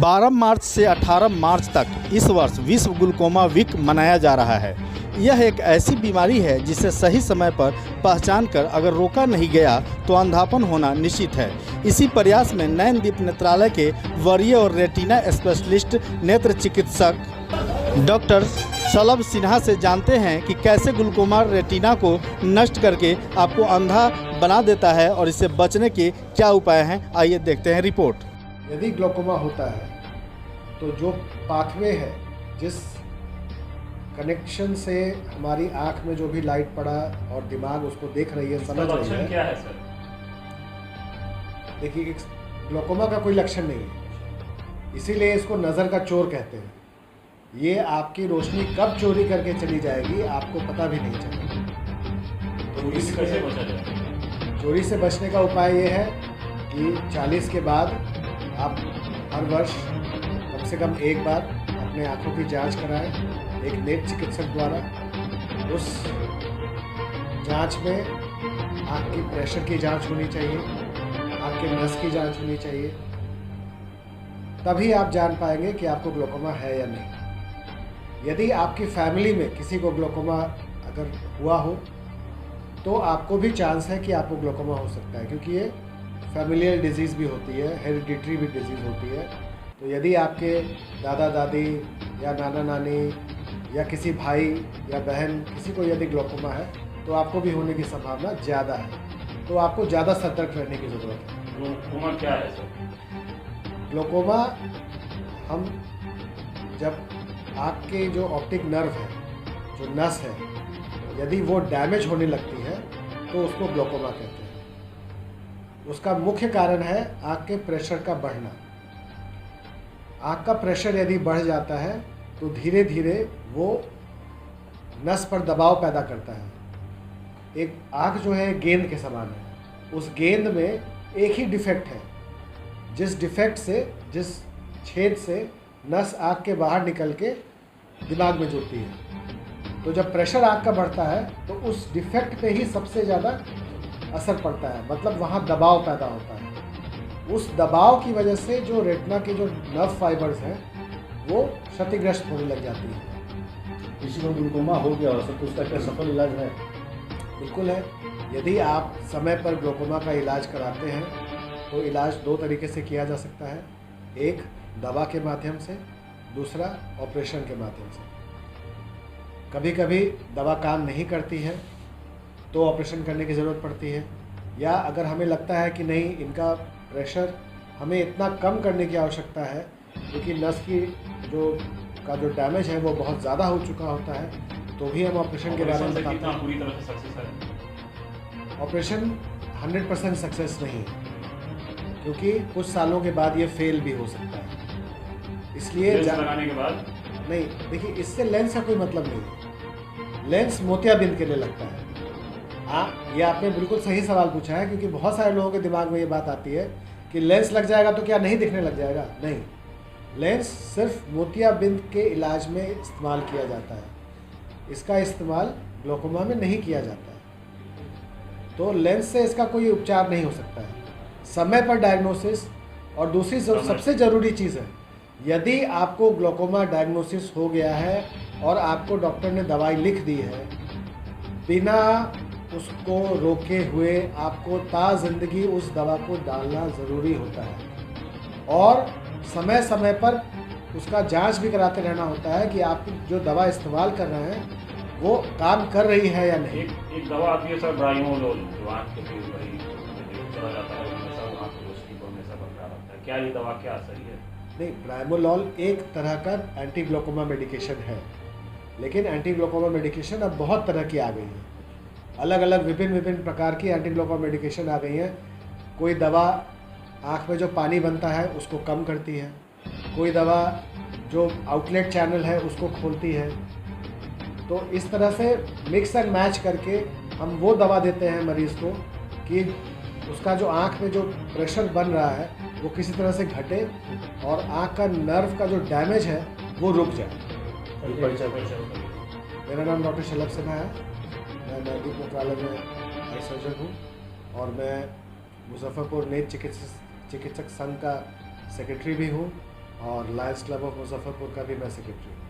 12 मार्च से 18 मार्च तक इस वर्ष विश्व ग्लूकोमा वीक मनाया जा रहा है। यह एक ऐसी बीमारी है जिसे सही समय पर पहचान कर अगर रोका नहीं गया तो अंधापन होना निश्चित है। इसी प्रयास में नयनदीप नेत्रालय के वरीय और रेटिना स्पेशलिस्ट नेत्र चिकित्सक डॉक्टर शलभ सिन्हा से जानते हैं कि कैसे ग्लूकोमा रेटिना को नष्ट करके आपको अंधा बना देता है और इससे बचने के क्या उपाय हैं। आइए देखते हैं रिपोर्ट। यदि ग्लूकोमा होता है तो जो पाथवे है, जिस कनेक्शन से हमारी आंख में जो भी लाइट पड़ा और दिमाग उसको देख रही है, समझ रही है, क्या है सर? देखिए, ग्लूकोमा का कोई लक्षण नहीं है, इसीलिए इसको नज़र का चोर कहते हैं। ये आपकी रोशनी कब चोरी करके चली जाएगी आपको पता भी नहीं चलेगा। तो इससे कैसे बचा जाए? चोरी से बचने का उपाय ये है कि 40 के बाद आप हर वर्ष कम से कम एक बार अपने आँखों की जांच कराएं एक नेत्र चिकित्सक द्वारा। उस जांच में आँख की प्रेशर की जांच होनी चाहिए, आँख के नस की जांच होनी चाहिए, तभी आप जान पाएंगे कि आपको ग्लूकोमा है या नहीं। यदि आपकी फैमिली में किसी को ग्लूकोमा अगर हुआ हो तो आपको भी चांस है कि आपको ग्लूकोमा हो सकता है, क्योंकि ये फैमिलियल डिजीज़ भी होती है, हेरिडिटरी भी डिजीज़ होती है। तो यदि आपके दादा दादी या नाना नानी या किसी भाई या बहन किसी को यदि ग्लूकोमा है तो आपको भी होने की संभावना ज़्यादा है। तो आपको ज़्यादा सतर्क रहने की ज़रूरत है। ग्लूकोमा क्या है सर? ग्लूकोमा हम जब आँख के जो ऑप्टिक नर्व है, जो नस है, यदि वो डैमेज होने लगती है तो उसको ग्लूकोमा कहते हैं। उसका मुख्य कारण है आँख के प्रेशर का बढ़ना। आँख का प्रेशर यदि बढ़ जाता है तो धीरे धीरे वो नस पर दबाव पैदा करता है। एक आँख जो है गेंद के समान है, उस गेंद में एक ही डिफेक्ट है, जिस डिफेक्ट से, जिस छेद से नस आँख के बाहर निकल के दिमाग में जुड़ती है। तो जब प्रेशर आँख का बढ़ता है तो उस डिफेक्ट पे ही सबसे ज़्यादा असर पड़ता है, मतलब वहाँ दबाव पैदा होता है। उस दबाव की वजह से जो रेटिना के जो नर्व फाइबर्स हैं वो क्षतिग्रस्त होने लग जाती है। किसी को ग्लूकोमा हो गया हो तो उसका क्या सफल इलाज है? बिल्कुल है। यदि आप समय पर ग्लूकोमा का इलाज कराते हैं तो इलाज दो तरीके से किया जा सकता है, एक दवा के माध्यम से, दूसरा ऑपरेशन के माध्यम से। कभी कभी दवा काम नहीं करती है तो ऑपरेशन करने की ज़रूरत पड़ती है, या अगर हमें लगता है कि नहीं, इनका प्रेशर हमें इतना कम करने की आवश्यकता है क्योंकि नस की जो डैमेज है वो बहुत ज़्यादा हो चुका होता है, तो भी हम ऑपरेशन के बारे में बताते हैं। पूरी तरह से सक्सेस है? ऑपरेशन 100% सक्सेस नहीं है, क्योंकि कुछ सालों के बाद ये फेल भी हो सकता है। इसलिए लगाने के बाद नहीं, देखिए, इससे लेंस का कोई मतलब नहीं है। लेंस मोतियाबिंद के लिए लगता है। हाँ, ये आपने बिल्कुल सही सवाल पूछा है, क्योंकि बहुत सारे लोगों के दिमाग में ये बात आती है कि लेंस लग जाएगा तो क्या नहीं दिखने लग जाएगा? नहीं, लेंस सिर्फ मोतियाबिंद के इलाज में इस्तेमाल किया जाता है, इसका इस्तेमाल ग्लूकोमा में नहीं किया जाता है। तो लेंस से इसका कोई उपचार नहीं हो सकता है। समय पर डायग्नोसिस, और दूसरी सबसे ज़रूरी चीज़ है, यदि आपको ग्लूकोमा डायग्नोसिस हो गया है और आपको डॉक्टर ने दवाई लिख दी है, बिना उसको रोके हुए आपको ता-ज़िंदगी उस दवा को डालना ज़रूरी होता है, और समय समय पर उसका जांच भी कराते रहना होता है कि आप जो दवा इस्तेमाल कर रहे हैं वो काम कर रही है या नहीं। एक दवा आती है सर, ब्राइमोलोल, जो आँख के फिर वही चला जाता है, हमेशा आँख की रोशनी को हमेशा बरकरार रखता है। क्या ये दवा क्या सही है? नहीं, ब्राइमोलोल एक तरह का एंटी ग्लूकोमा मेडिकेशन है, लेकिन एंटी ग्लूकोमा मेडिकेशन अब बहुत तरह की आ गई है। अलग अलग विभिन्न प्रकार की एंटी ग्लूकोमा मेडिकेशन आ गई हैं। कोई दवा आँख में जो पानी बनता है उसको कम करती है, कोई दवा जो आउटलेट चैनल है उसको खोलती है। तो इस तरह से मिक्स एंड मैच करके हम वो दवा देते हैं मरीज़ को कि उसका जो आँख में जो प्रेशर बन रहा है वो किसी तरह से घटे और आँख का नर्व का जो डैमेज है वो रुक जाए। मेरा नाम डॉक्टर शलभ सिन्हा है, मैं नयनदीप नेत्रालय में आई सर्जन हूँ, और मैं मुजफ्फरपुर नेत्र चिकित्सक संघ का सेक्रेटरी भी हूँ, और लायंस क्लब ऑफ मुजफ्फरपुर का भी मैं सेक्रेटरी हूँ।